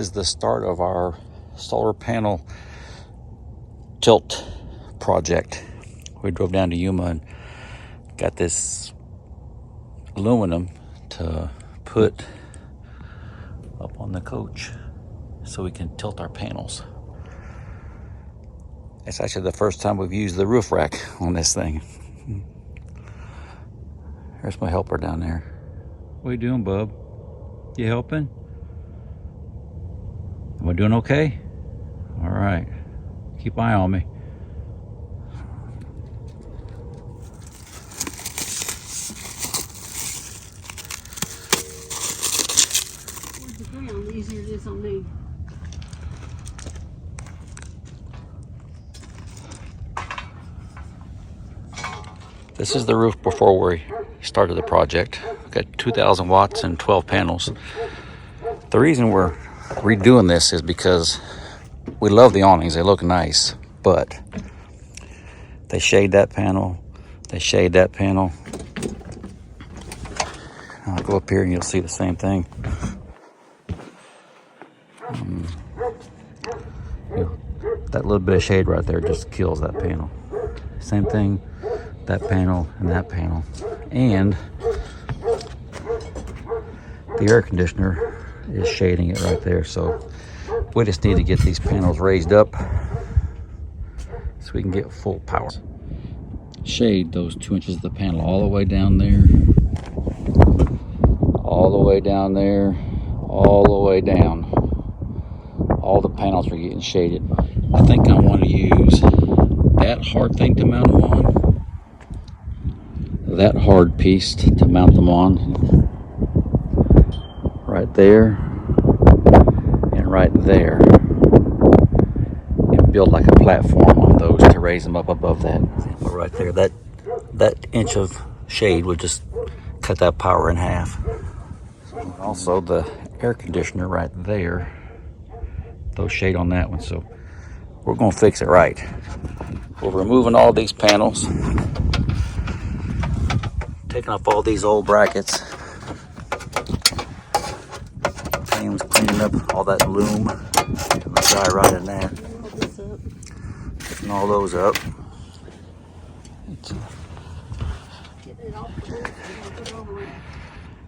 is the start of our solar panel tilt project. We drove down to Yuma and got this aluminum to put up on the coach so we can tilt our panels. It's actually the first time we've used the roof rack on this thing. There's my helper down there. What are you doing, bub? You helping? Am I doing okay? All right. Keep an eye on me. Where's the ground? The easier it is on me. This is the roof before we started the project. We've got 2,000 watts and 12 panels. The reason we're redoing this is because we love the awnings. They look nice, but they shade that panel. They shade that panel. I'll go up here and you'll see the same thing. That little bit of shade right there just kills that panel. Same thing, that panel and that panel. And the air conditioner is shading it right there. So we just need to get these panels raised up so we can get full power. Shade those 2 inches of the panel all the way down there, all the way down there, all the way down. All the panels are getting shaded. I think I want to use that hard thing to mount them on, that hard piece to mount them on, right there and right there, and build like a platform on those to raise them up above that. But right there, that inch of shade would just cut that power in half. Also the air conditioner right there, those shade on that one, so we're going to fix it right. We're removing all these panels, taking off all these old brackets. Pam's cleaning up all that loom. Let's die right in there. Picking all those up.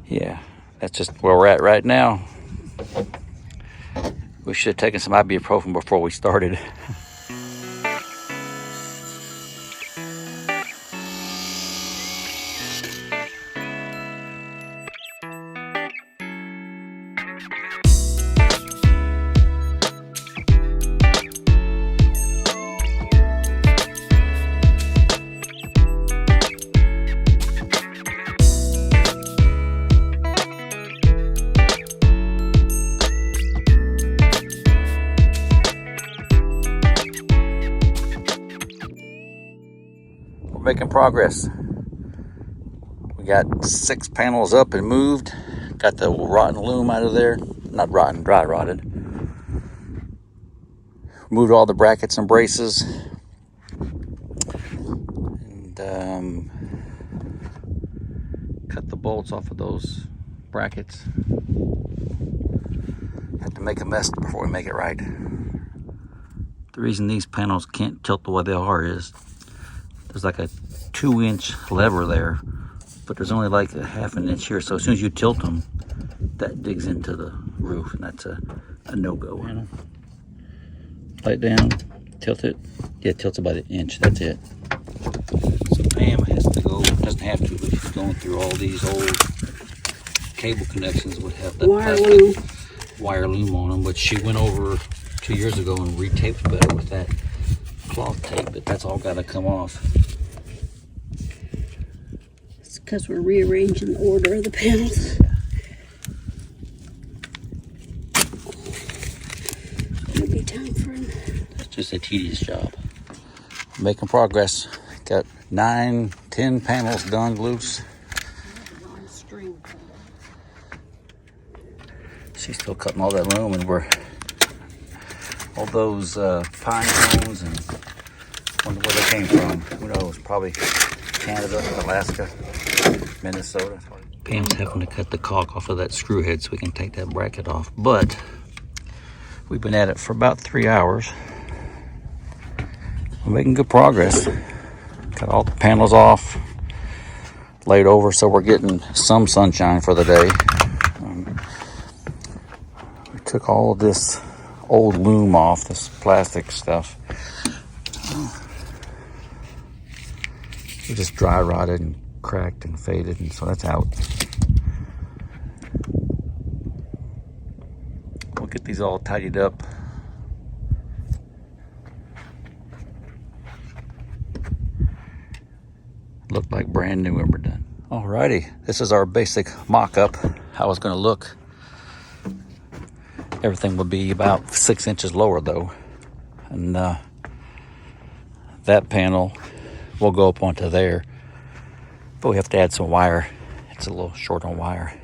Yeah, that's just where we're at right now. We should have taken some ibuprofen before we started. Making progress. We got 6 panels up and moved. Got the rotten loom out of there. Not rotten, dry rotted. Moved all the brackets and braces. And cut the bolts off of those brackets. Had to make a mess before we make it right. The reason these panels can't tilt the way they are is there's like a 2-inch lever there, but there's only like a 1/2 inch here. So as soon as you tilt them, that digs into the roof, and that's a no-go. Lay it down, tilt it. Yeah, it tilts about 1 inch, that's it. So Pam has to go, doesn't have to, but she's going through all these old cable connections would have that plastic wire loom on them, but she went over 2 years ago and retaped better with that cloth tape, but that's all got to come off. It's because we're rearranging the order of the panels. It'll be time for him. It's just a tedious job. Making progress. Got 9-10 panels done loose. She's still cutting all that loom, and we're all those pine cones, and wonder where they came from. Who knows? Probably Canada, Alaska, Minnesota. Pam's having to cut the caulk off of that screw head so we can take that bracket off. But We've been at it for about 3 hours. We're making good progress. Got all the panels off, laid over, so we're getting some sunshine for the day. We took all of this old loom off, this plastic stuff. It just dry rotted and cracked and faded, and so that's out. We'll get these all tidied up. Look like brand new when we're done. Alrighty, this is our basic mock-up, how it's gonna look. Everything will be about 6 inches lower though. And that panel will go up onto there. But we have to add some wire. It's a little short on wire.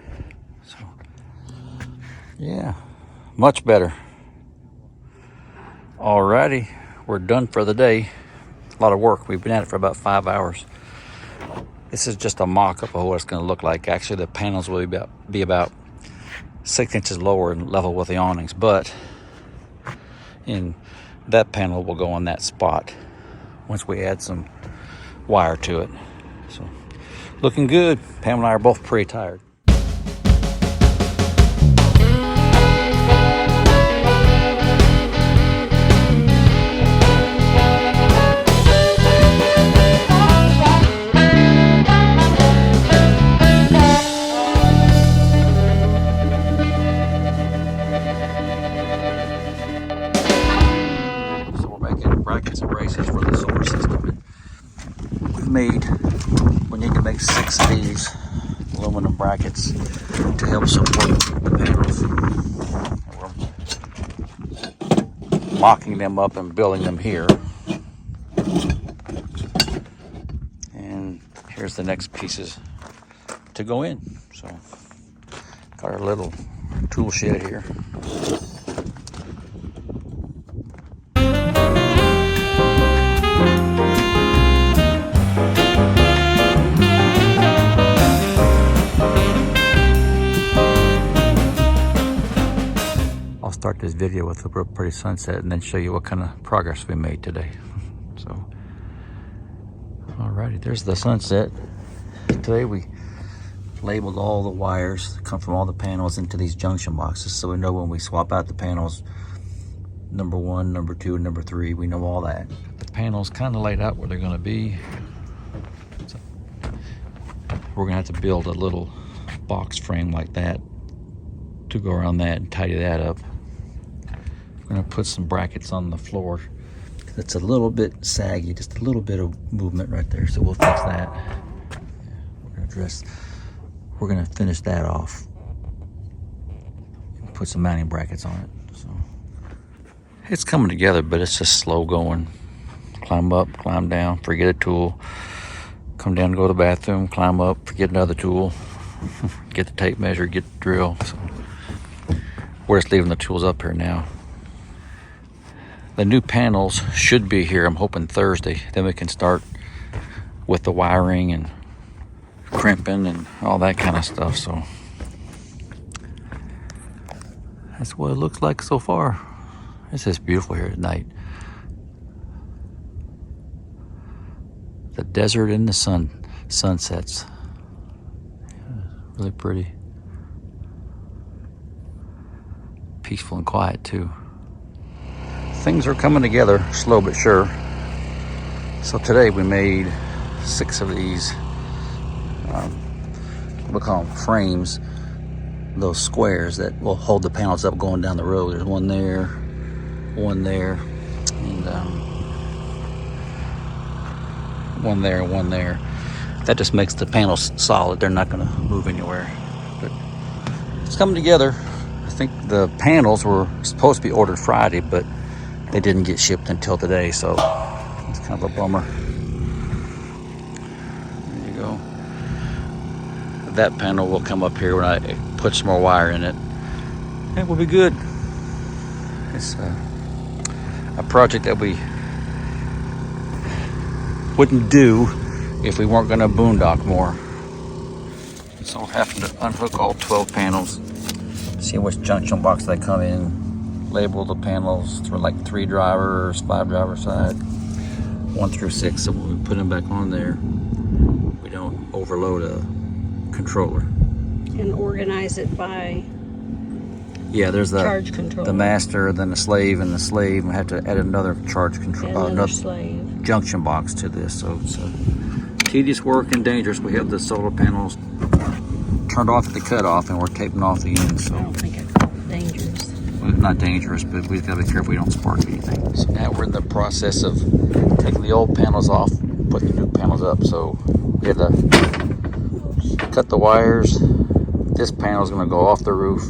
So, yeah, much better. Alrighty, we're done for the day. A lot of work. We've been at it for about 5 hours. This is just a mock-up of what it's going to look like. Actually, the panels will be about 6 inches lower and level with the awnings, but in that panel will go on that spot once we add some wire to it. So, looking good. Pam and I are both pretty tired. Brackets and braces for the solar system. We need to make 6 of these aluminum brackets to help support the panels. We're mocking them up and building them here. And here's the next pieces to go in. So, got our little tool shed here. Start this video with a real pretty sunset and then show you what kind of progress we made today. So, alrighty, there's the sunset. Today we labeled all the wires that come from all the panels into these junction boxes, so we know when we swap out the panels, number 1, number 2, and number 3, we know all that. The panels kind of laid out where they're going to be. So we're going to have to build a little box frame like that to go around that and tidy that up. We're going to put some brackets on the floor. It's a little bit saggy, just a little bit of movement right there, so we'll fix that. We're going to finish that off and put some mounting brackets on it. So it's coming together, but it's just slow going. Climb up, climb down, forget a tool. Come down, go to the bathroom, climb up, forget another tool. Get the tape measure, get the drill. So we're just leaving the tools up here now. The new panels should be here, I'm hoping Thursday. Then we can start with the wiring and crimping and all that kind of stuff. So that's what it looks like so far. It's just beautiful here at night. The desert and the sunsets. Really pretty. Peaceful and quiet too. Things are coming together, slow but sure. So today we made 6 of these, we call them frames, those squares that will hold the panels up going down the road. There's one there, and one there, and one there. That just makes the panels solid. They're not going to move anywhere. But it's coming together. I think the panels were supposed to be ordered Friday, but they didn't get shipped until today, so it's kind of a bummer. There you go. That panel will come up here when I put some more wire in it. It will be good. It's a project that we wouldn't do if we weren't going to boondock more. So I'm having to unhook all 12 panels, see which junction box they come in, label the panels for like 3 drivers, 5 driver side, 1 through 6. So when we put them back on there, we don't overload a controller. And organize it by yeah, there's the charge controller. The master, then the slave, and the slave. We have to add another charge control, another slave junction box to this. So it's tedious work and dangerous. We have the solar panels turned off at the cutoff, and we're taping off the ends. So I don't think I'd call it dangerous. Well, not dangerous, but we've got to be careful we don't spark anything. So now we're in the process of taking the old panels off, putting the new panels up. So we had to cut the wires. This panel is going to go off the roof,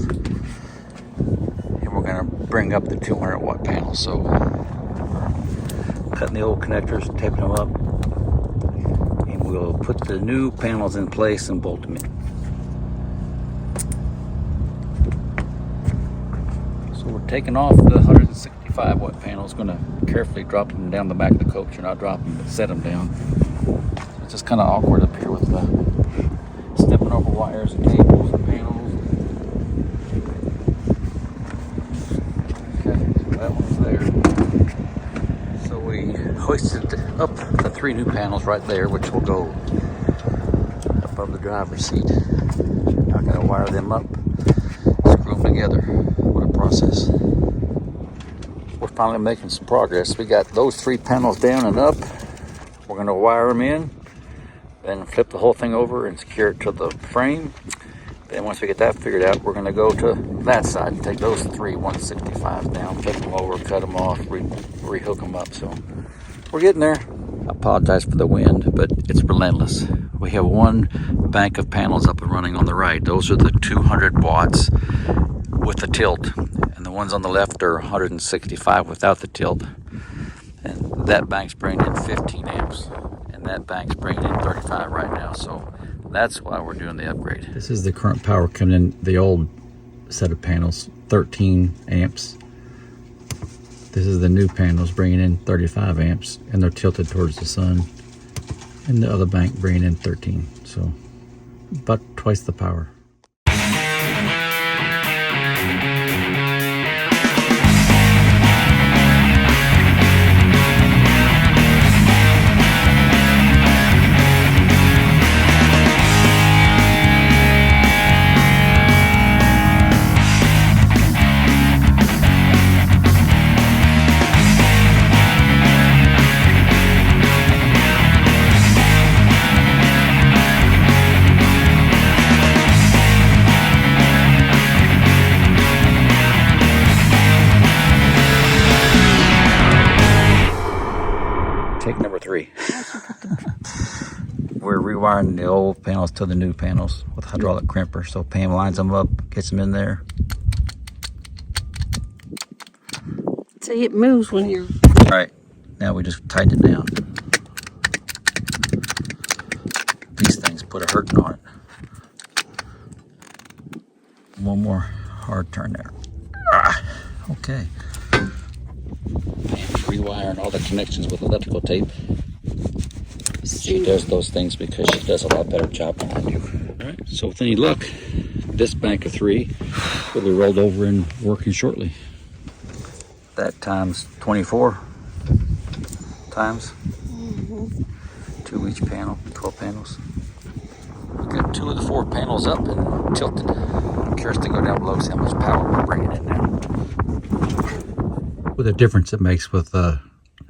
and we're going to bring up the 200 watt panel. So cutting the old connectors, taping them up, and we'll put the new panels in place and bolt them in. So we're taking off the 165 watt panels, going to carefully drop them down the back of the coach, or not drop them, but set them down. So it's just kind of awkward up here with the stepping over wires and cables and panels. Okay, so that one's there. So we hoisted up the 3 new panels right there, which will go above the driver's seat. Now I'm going to wire them up, screw them together. What a process. We're finally making some progress. We got those 3 panels down and up. We're going to wire them in, then flip the whole thing over and secure it to the frame. Then once we get that figured out, we're going to go to that side and take those 3 165s down, flip them over, cut them off, rehook them up. So we're getting there. I apologize for the wind, but it's relentless. We have 1 bank of panels up and running on the right. Those are the 200 watts with the tilt, and the ones on the left are 165 without the tilt. And that bank's bringing in 15 amps, and that bank's bringing in 35 right now. So that's why we're doing the upgrade. This is the current power coming in the old set of panels, 13 amps. This is the new panels bringing in 35 amps, and they're tilted towards the sun. And the other bank bringing in 13, so about twice the power. Take number 3. We're rewiring the old panels to the new panels with hydraulic crimper. So Pam lines them up, gets them in there. See, it moves when you're... All right, now we just tighten it down. These things put a hurting on it. One more hard turn there. Okay. Rewiring all the connections with electrical tape. She does those things because she does a lot better job than I do. All right, so with any luck, this bank of 3 will be rolled over and working shortly. That times 24 times. 2 each panel, 12 panels. We've got 2 of the 4 panels up and tilted. I'm curious to go down below, see how much power we're bringing in now. With the difference it makes with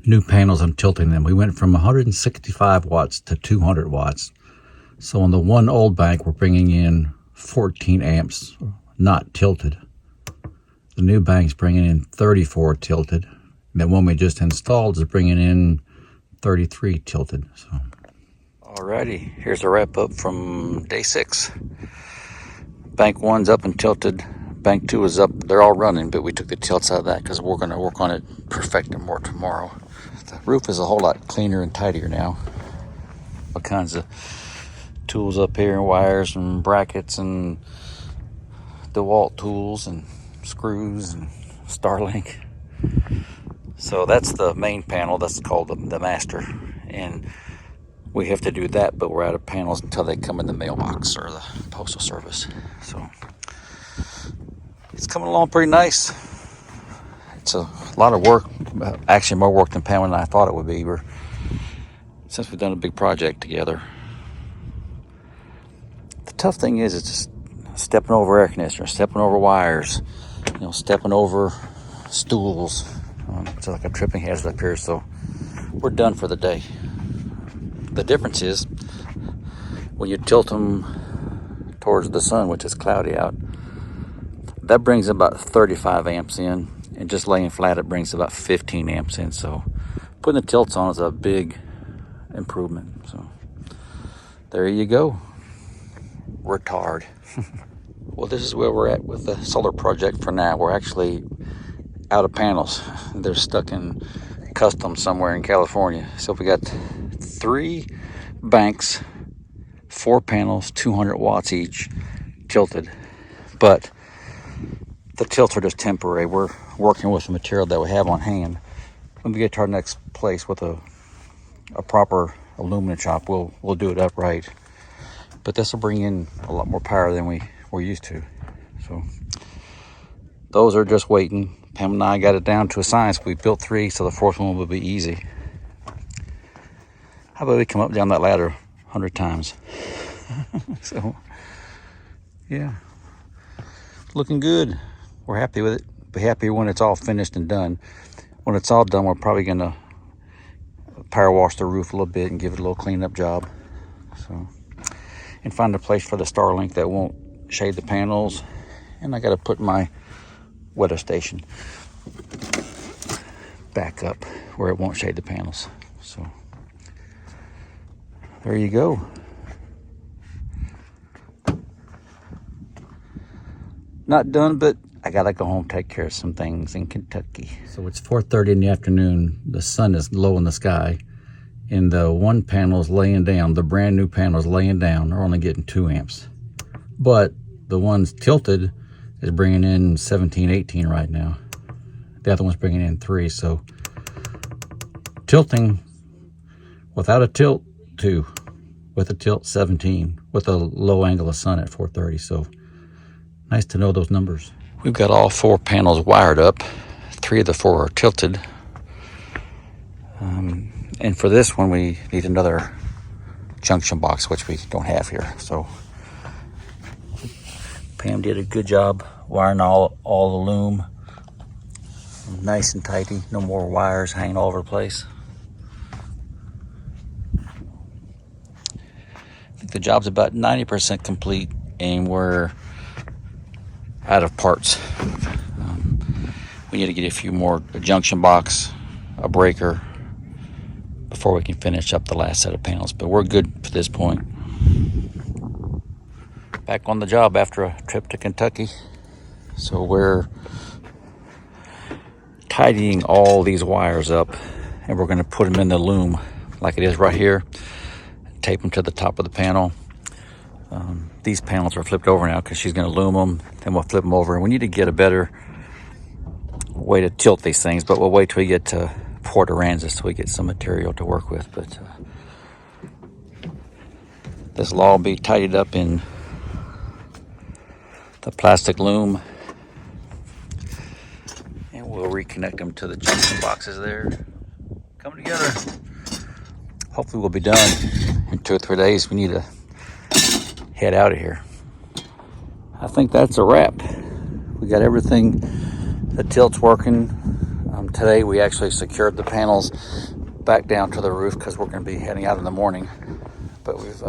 new panels and tilting them. We went from 165 watts to 200 watts. So on the one old bank, we're bringing in 14 amps, not tilted. The new bank's bringing in 34 tilted. And the one we just installed is bringing in 33 tilted. So, alrighty, here's a wrap up from day 6. Bank 1's up and tilted. Bank 2 is up. They're all running, but we took the tilts out of that because we're going to work on it, perfect it more tomorrow. The roof is a whole lot cleaner and tidier now. All kinds of tools up here, and wires and brackets and DeWalt tools and screws and Starlink. So that's the main panel. That's called the master. And we have to do that, but we're out of panels until they come in the mailbox or the postal service. So it's coming along pretty nice. It's a lot of work, actually more work than Pam and I thought it would be. Since we've done a big project together. The tough thing is, it's just stepping over air conditioners, stepping over wires, stepping over stools. It's like a tripping hazard up here, so we're done for the day. The difference is when you tilt them towards the sun, which is cloudy out, that brings about 35 amps in, and just laying flat it brings about 15 amps in. So putting the tilts on is a big improvement. So there you go. Retard. Well, this is where we're at with the solar project for now. We're actually out of panels. They're stuck in custom somewhere in California. So we got 3 banks, 4 panels, 200 watts each, tilted. But the tilts are just temporary. We're working with the material that we have on hand. When we get to our next place with a proper aluminum chop, we'll do it upright. But this will bring in a lot more power than we're used to. So those are just waiting. Pam and I got it down to a science. We built 3, so the 4th one will be easy. How about we come up and down that ladder 100 times? So, yeah. Looking good. We're happy with it. Be happy when it's all finished and done. When it's all done, we're probably going to power wash the roof a little bit and give it a little cleanup job. So, and find a place for the Starlink that won't shade the panels. And I got to put my weather station back up where it won't shade the panels. So there you go. Not done, but I gotta go home, take care of some things in Kentucky. So it's 4:30 in the afternoon. The sun is low in the sky, and the one panel is laying down. The brand new panel is laying down. They're only getting 2 amps, but the one's tilted is bringing in 17, 18 right now. The other one's bringing in 3. So tilting without a tilt, 2. With a tilt, 17. With a low angle of sun at 4:30. So nice to know those numbers. We've got all 4 panels wired up. 3 of the 4 are tilted. And for this one, we need another junction box, which we don't have here. So Pam did a good job wiring all the loom. Nice and tidy. No more wires hanging all over the place. I think the job's about 90% complete, and we're out of parts. We need to get a few more, a junction box, a breaker, before we can finish up the last set of panels. But we're good to this point. Back on the job after a trip to Kentucky. So we're tidying all these wires up, and we're going to put them in the loom like it is right here. Tape them to the top of the panel. These panels are flipped over now because she's going to loom them. Then we'll flip them over. And we need to get a better way to tilt these things, but we'll wait till we get to Port Aransas so we get some material to work with. But this will all be tidied up in the plastic loom, and we'll reconnect them to the junction boxes there. Coming together. Hopefully we'll be done in 2 or 3 days. We need to head out of here. I think that's a wrap. We got everything. The tilt's working. Today we actually secured the panels back down to the roof because we're going to be heading out in the morning. But we've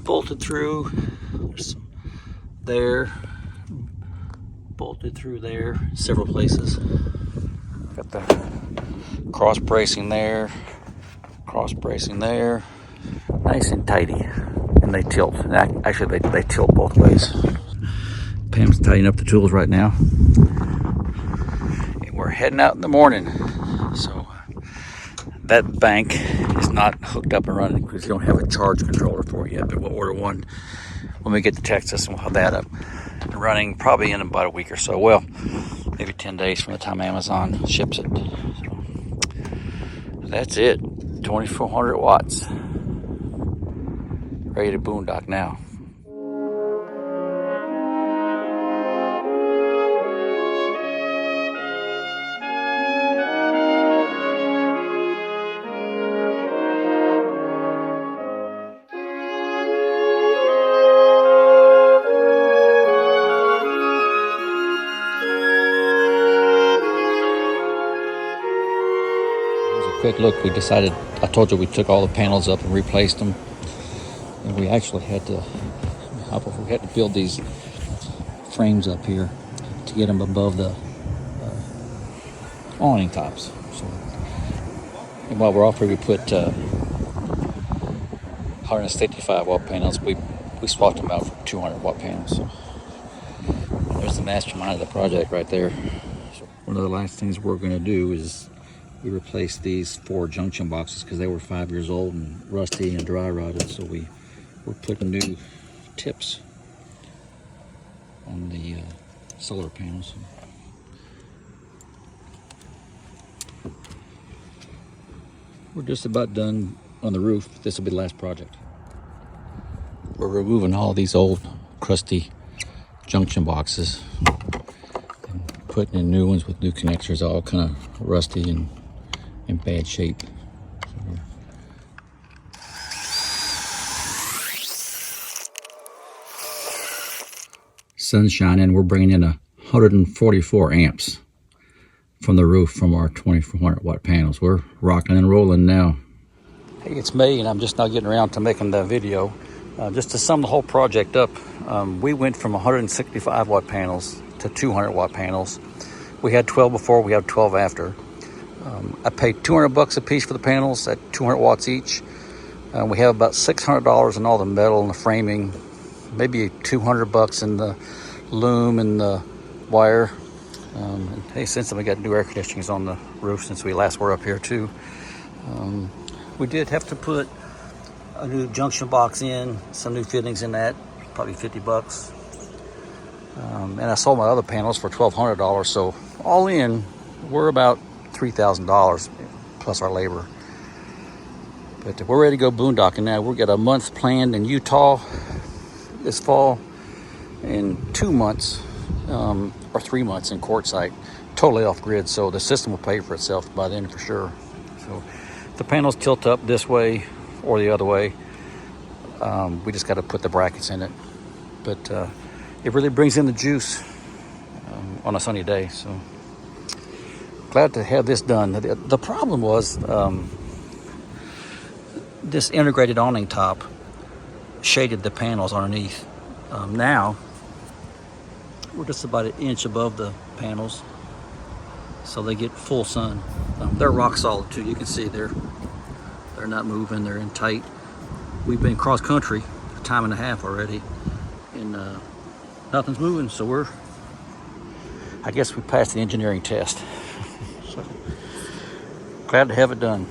bolted through there, bolted through there, several places. Got the cross bracing there, cross bracing there. Nice and tidy. And they tilt. And actually, they tilt both ways. Pam's tidying up the tools right now. And we're heading out in the morning. So that bank is not hooked up and running because we don't have a charge controller for it yet. But we'll order one when we get to Texas, and we'll have that up and running probably in about a week or so. Well, maybe 10 days from the time Amazon ships it. So that's it. 2,400 watts. Ready to boondock now. quick look, we decided, I told you we took all the panels up and replaced them. And we actually had to build these frames up here to get them above the awning tops. So, and while we're off here, we put 165 watt panels. We swapped them out for 200 watt panels. So there's the mastermind of the project right there. So one of the last things we're going to do is we replaced these 4 junction boxes because they were 5 years old and rusty and dry rotted. So we're putting new tips on the solar panels. We're just about done on the roof. This will be the last project. We're removing all these old crusty junction boxes and putting in new ones with new connectors, all kind of rusty and in bad shape. Sun's shining. We're bringing in 144 amps from the roof from our 2400 watt panels. We're rocking and rolling now. Hey, it's May and I'm just now getting around to making the video. Just to sum the whole project up, we went from 165 watt panels to 200 watt panels. We had 12 before, we have 12 after. I paid $200 a piece for the panels at 200 watts each. We have about $600 in all the metal and the framing, maybe $200 in the loom and the wire. And hey, since then we got new air conditionings on the roof since we last were up here too. We did have to put a new junction box in, some new fittings in that, probably $50. And I sold my other panels for $1,200, so all in, we're about $3,000 plus our labor. But we're ready to go boondocking now. We've got a month planned in Utah this fall, and 2 months or 3 months in Quartzsite, totally off grid. So the system will pay for itself by then for sure. So the panels tilt up this way or the other way. We just got to put the brackets in it, but it really brings in the juice on a sunny day. So glad to have this done. The problem was this integrated awning top shaded the panels underneath. Now we're just about an inch above the panels, so they get full sun. They're rock solid too. You can see they're not moving. They're in tight. We've been cross country a time and a half already, and nothing's moving. So I guess we passed the engineering test. So glad to have it done.